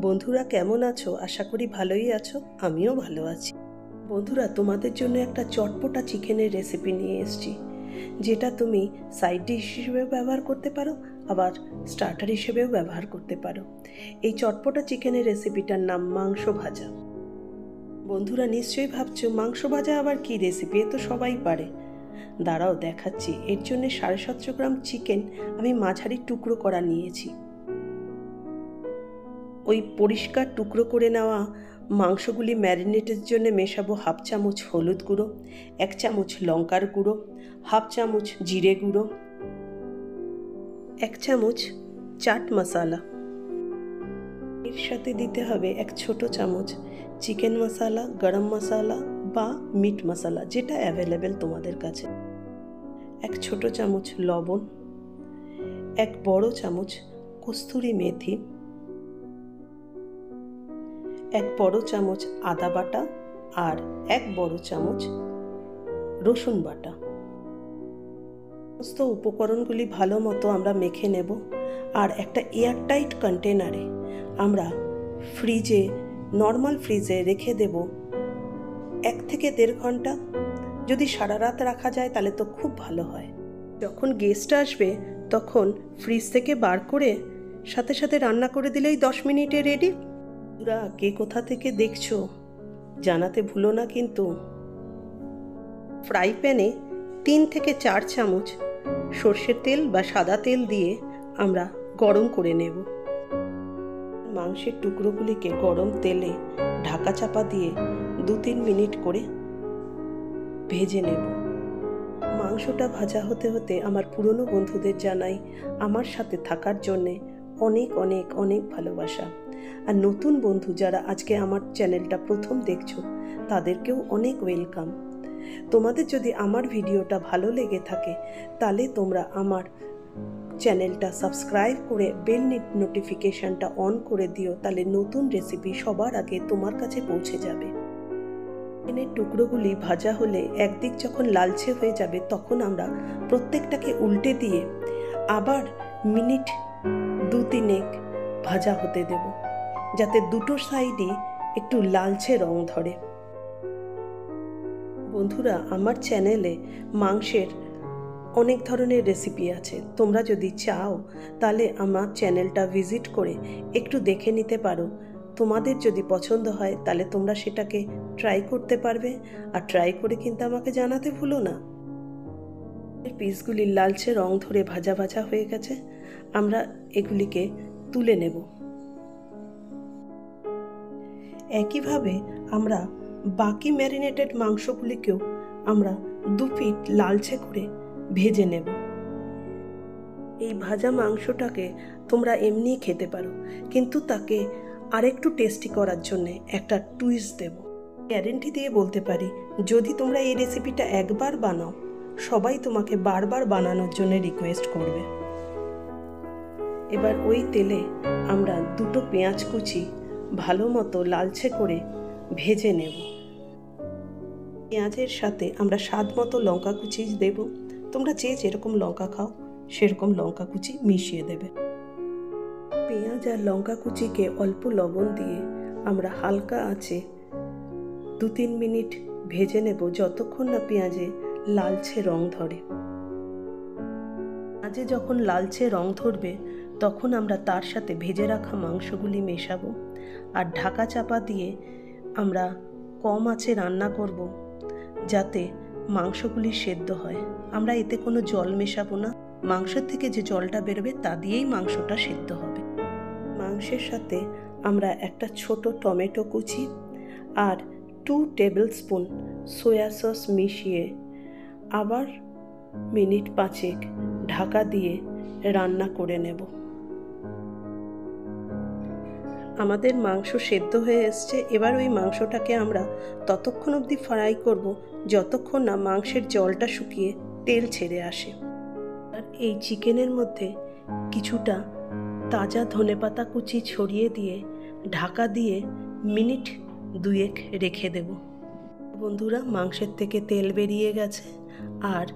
বন্ধুরা কেমন আছো? আশা করি ভালোই আছো। আমিও ভালো আছি। বন্ধুরা, তোমাদের জন্য একটা চটপটা চিকেনের রেসিপি নিয়ে এসেছি, যেটা তুমি সাইড ডিশ হিসেবেও ব্যবহার করতে পারো, আবার স্টার্টার হিসেবেও ব্যবহার করতে পারো। এই চটপটা চিকেনের রেসিপিটার নাম মাংস ভাজা। বন্ধুরা, নিশ্চয়ই ভাবছো মাংস ভাজা আবার কি রেসিপি, এ তো সবাই পারে। দাঁড়াও দেখাচ্ছি। এর জন্য 750 গ্রাম চিকেন আমি মাঝারি টুকরো করা নিয়েছি। ওই পরিষ্কার টুকরো করে নেওয়া মাংসগুলি ম্যারিনেটের জন্য মেশাবো 1/2 চামচ হলুদ গুঁড়ো, 1 চামচ লঙ্কার গুঁড়ো, 1/2 চামচ জিরে গুঁড়ো, 1 চামচ চাট মশলা। এর সাথে দিতে হবে 1 ছোট চামচ চিকেন মশলা, গরম মশলা বা মিট মশলা, যেটা অ্যাভেলেবেল তোমাদের কাছে, 1 ছোট চামচ লবণ, 1 বড় চামচ কস্তুরি মেথি, 1 বড় চামচ আদা বাটা আর 1 বড় চামচ রসুন বাটা। সমস্ত উপকরণগুলি ভালো মতো আমরা মেখে নেব। আর একটা এয়ারটাইট কন্টেনারে আমরা নর্মাল ফ্রিজে রেখে দেব 1 থেকে 1.5 ঘন্টা। যদি সারা রাত রাখা যায় তাহলে তো খুব ভালো হয়। যখন গেস্ট আসবে তখন ফ্রিজ থেকে বার করে সাথে সাথে রান্না করে দিলেই 10 মিনিটে রেডি। তোরা কে কোথা থেকে দেখছো জানাতে ভুলো না কিন্তু। ফ্রাই প্যানে 3 থেকে 4 চামচ সর্ষের তেল বা সাদা তেল দিয়ে আমরা গরম করে নেব। মাংসের টুকরোগুলিকে গরম তেলে ঢাকা চাপা দিয়ে 2-3 মিনিট করে ভেজে নেব। মাংসটা ভাজা হতে হতে আমার পুরনো বন্ধুদের জানাই আমার সাথে থাকার জন্যে অনেক অনেক অনেক ভালোবাসা। আর নতুন বন্ধু যারা আজকে আমার চ্যানেলটা প্রথম দেখছো তাদেরকেও অনেক ওয়েলকাম। তোমাদের যদি আমার ভিডিওটা ভালো লেগে থাকে তাহলে তোমরা আমার চ্যানেলটা সাবস্ক্রাইব করে বেল নোটিফিকেশনটা অন করে দিও, তাহলে নতুন রেসিপি সবার আগে তোমার কাছে পৌঁছে যাবে। চিকেনের টুকরোগুলি ভাজা হলে একদিক যখন লালচে হয়ে যাবে তখন আমরা প্রত্যেকটাকে উল্টে দিয়ে আবার মিনিট 2-3 ভাজা হতে দেব, যাতে দুটো সাইডই একটু লালচে রং ধরে। বন্ধুরা, আমার চ্যানেলে মাংসের অনেক ধরনের রেসিপি আছে। তোমরা যদি চাও তাহলে আমার চ্যানেলটা ভিজিট করে একটু দেখে নিতে পারো। তোমাদের যদি পছন্দ হয় তাহলে তোমরা সেটাকে ট্রাই করতে পারবে। আর ট্রাই করে কিন্তু আমাকে জানাতে ভুলো না। পিসগুলি লালচে রং ধরে ভাজা ভাজা হয়ে গেছে, আমরা এগুলিকে তুলে নেব। একইভাবে আমরা বাকি ম্যারিনেটেড মাংসগুলিকেও আমরা 2 পিঠ লালচে করে ভেজে নেব। এই ভাজা মাংসটাকে তোমরা এমনিই খেতে পারো, কিন্তু তাকে আরেকটু টেস্টি করার জন্য একটা টুইস্ট দেব। গ্যারেন্টি দিয়ে বলতে পারি, যদি তোমরা এই রেসিপিটা একবার বানাও সবাই তোমাকে বারবার বানানোর জন্য রিকোয়েস্ট করবে। এবার ওই তেলে আমরা 2 পেঁয়াজ কুচি ভালো মতো লালচে করে ভেজে নেব। পেঁয়াজের সাথে আমরা স্বাদ মতো লঙ্কা কুচি দেব। তোমরা যে যেরকম লঙ্কা খাও সেরকম লঙ্কা কুচি মিশিয়ে দেবে। পেঁয়াজ আর লঙ্কা কুচিকে অল্প লবণ দিয়ে আমরা হালকা আঁচে 2-3 মিনিট ভেজে নেব, যতক্ষণ না পেঁয়াজে লালচে রং ধরে। পেঁয়াজে যখন লালচে রং ধরবে তখন আমরা তার সাথে ভেজে রাখা মাংসগুলি মেশাবো আর ঢাকা চাপা দিয়ে আমরা কম আঁচে রান্না করব, যাতে মাংসগুলি সেদ্ধ হয়। আমরা এতে কোনো জল মেশাবো না। মাংসের থেকে যে জলটা বেরোবে তা দিয়েই মাংসটা সেদ্ধ হবে। মাংসের সাথে আমরা একটা ছোট টমেটো কুচি আর 2 টেবিল স্পুন সয়া সস মিশিয়ে আবার মিনিট 5 ঢাকা দিয়ে রান্না করে নেব। আমাদের মাংস সেদ্ধ হয়ে এসছে। এবার ওই মাংসটাকে আমরা ততক্ষণ অবধি ফ্রাই করব যতক্ষণ না মাংসের জলটা শুকিয়ে তেল ছেড়ে আসে। আর এই চিকেনের মধ্যে কিছুটা তাজা ধনেপাতা কুচি ছড়িয়ে দিয়ে ঢাকা দিয়ে মিনিট 2 রেখে দেব। বন্ধুরা, মাংসের থেকে তেল বেরিয়ে গেছে আর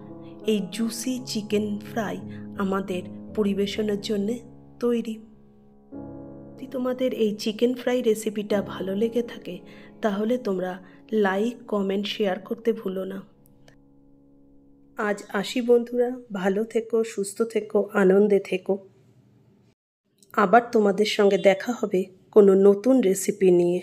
এই জুসি চিকেন ফ্রাই আমাদের পরিবেশনের জন্য তৈরি। যদি তোমাদের এই চিকেন ফ্রাই রেসিপিটা ভালো লেগে থাকে তাহলে তোমরা লাইক, কমেন্ট, শেয়ার করতে ভুলো না। আজ আসি বন্ধুরা, ভালো থেকো, সুস্থ থেকো, আনন্দে থেকো। আবার তোমাদের সঙ্গে দেখা হবে কোনো নতুন রেসিপি নিয়ে।